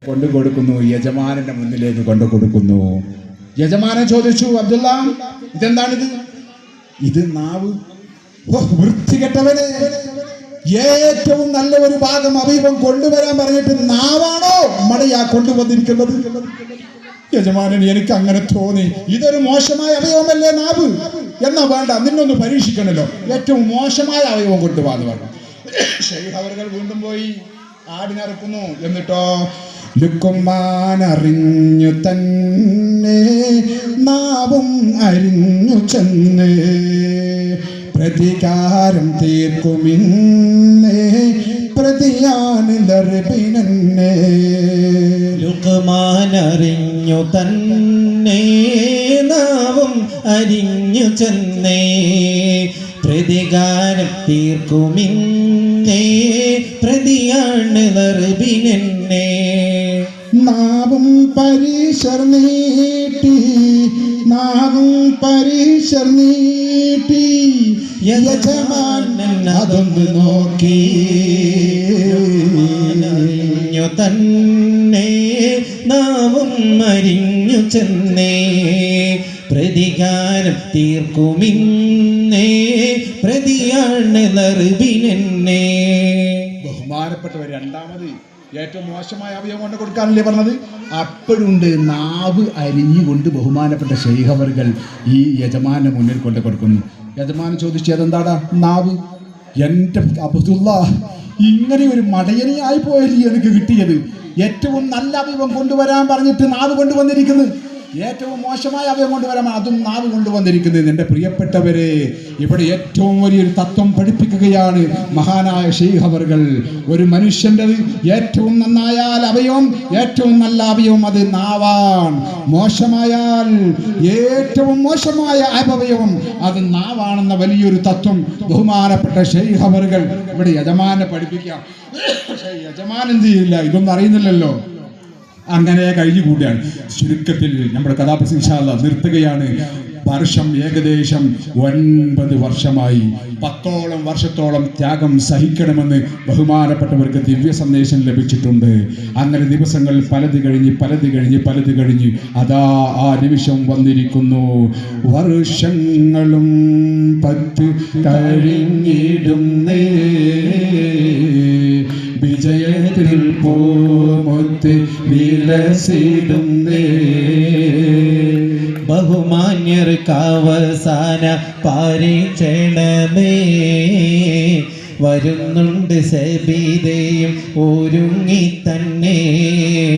കൊണ്ടു കൊടുക്കുന്നു, യജമാനന്റെ മുന്നിലേക്ക് കൊണ്ടു കൊടുക്കുന്നു. യജമാനൻ ചോദിച്ചു, അബ്ദുള്ള, ഇതെന്താണിത്? ഇത് നാവ്. വൃത്തികെട്ടവനെ, ഏറ്റവും നല്ല ഒരു ഭാഗം അവയവം കൊണ്ടുവരാൻ പറഞ്ഞിട്ട് നാവാണോ മടയാ കൊണ്ടുവന്നിരിക്കുന്നത്? യജമാനൻ, എനിക്ക് അങ്ങനെ തോന്നി. ഇതൊരു മോശമായ അവയവമല്ലേ നാവ്? എന്നാ വേണ്ട, നിന്നൊന്ന് പരീക്ഷിക്കണല്ലോ, ഏറ്റവും മോശമായ അവയവം കൊണ്ടുപോകാന്ന് പറഞ്ഞു. ശൈഖ് അവർകൾ വീണ്ടും പോയി ആടിനറുക്കുന്നു. എന്നിട്ടോ ലുക്കുമാൻ അറിഞ്ഞു തന്നെ നാവും അരിഞ്ഞു ചെന്ന് പ്രതികാരം തീർക്കുമിന്നേ പ്രതിയാണ് ലർബിനന്നെ. ലുക്മാൻ അറിഞ്ഞു തന്നെ നാവും അരിഞ്ഞു ചെന്നേ പ്രതികാരം തീർക്കുമിന്നേ പ്രതിയാണ് ലർബിനന്നെ. നാവും പരീശർ നീട്ടി, നാവും പരീശർ നീട്ടി യജമാനൻ അതൊന്ന് നോക്കി. തന്നെ നാവും അരിഞ്ഞു ചെന്നേ പ്രതികാരം തീർക്കുമിന്നേ പ്രതിയാണ് ലർബിനന്നെ. ബഹുമാനപ്പെട്ടവർ, രണ്ടാമത് ഏറ്റവും മോശമായ അവയവം കൊണ്ട് കൊടുക്കാനല്ലേ പറഞ്ഞത്? അപ്പോഴുണ്ട് നാവ് അരിഞ്ഞുകൊണ്ട് ബഹുമാനപ്പെട്ട ശൈഖ് അവർകൾ ഈ യജമാനെ മുന്നിൽ കൊണ്ട് കൊടുക്കുന്നു. യജമാനൻ ചോദിച്ചു, അതെന്താടാ നാവ്? എൻ്റെ അബ്ദുള്ള, ഇങ്ങനെ ഒരു മടയനെയായി പോയല്ലേ എനിക്ക് കിട്ടിയത്. ഏറ്റവും നല്ല അവയവം കൊണ്ടുവരാൻ പറഞ്ഞിട്ട് നാവ് കൊണ്ടുവന്നിരിക്കുന്നത്, ഏറ്റവും മോശമായ അവയവം കൊണ്ടുവരാൻ അതും നാവ് കൊണ്ടുവന്നിരിക്കുന്നത്. എൻ്റെ പ്രിയപ്പെട്ടവരെ, ഇവിടെ ഏറ്റവും വലിയൊരു തത്വം പഠിപ്പിക്കുകയാണ് മഹാനായ ശൈഖ് അവർകൾ. ഒരു മനുഷ്യൻ്റെ ഏറ്റവും നന്നായാൽ അവയവം, ഏറ്റവും നല്ല അവയവം അത് നാവാൻ. മോശമായാൽ ഏറ്റവും മോശമായ അവയവം അത് നാവാണെന്ന വലിയൊരു തത്വം ബഹുമാനപ്പെട്ട ശൈഖ് അവർകൾ ഇവിടെ യജമാനെ പഠിപ്പിക്കാം. യജമാൻ എന്ത് ചെയ്യില്ല, ഇതൊന്നും അറിയുന്നില്ലല്ലോ, അങ്ങനെ കഴിഞ്ഞു കൂടിയാണ്. ചുരുക്കത്തിൽ നമ്മുടെ കഥാപ്രസംഗം ഇൻഷാ അല്ലാഹ് നിർത്തുകയാണ്. വർഷം ഏകദേശം 9 വർഷമായി. 10ഓളം വർഷത്തോളം ത്യാഗം സഹിക്കണമെന്ന് ബഹുമാനപ്പെട്ടവർക്ക് ദിവ്യ സന്ദേശം ലഭിച്ചിട്ടുണ്ട്. അങ്ങനെ ദിവസങ്ങൾ പലത് കഴിഞ്ഞ് അതാ ആ നിമിഷം വന്നിരിക്കുന്നു. വർഷങ്ങളും 10 കഴിഞ്ഞിടുന്നേ വിജയത്തിൽ പൂമൊത്ത് വിലസിടുന്നേ. ബഹുമാന്യർക്ക് അവസാന പരീക്ഷണമേ വരുന്നുണ്ട്. സബീദയും ഒരുങ്ങി തന്നെ.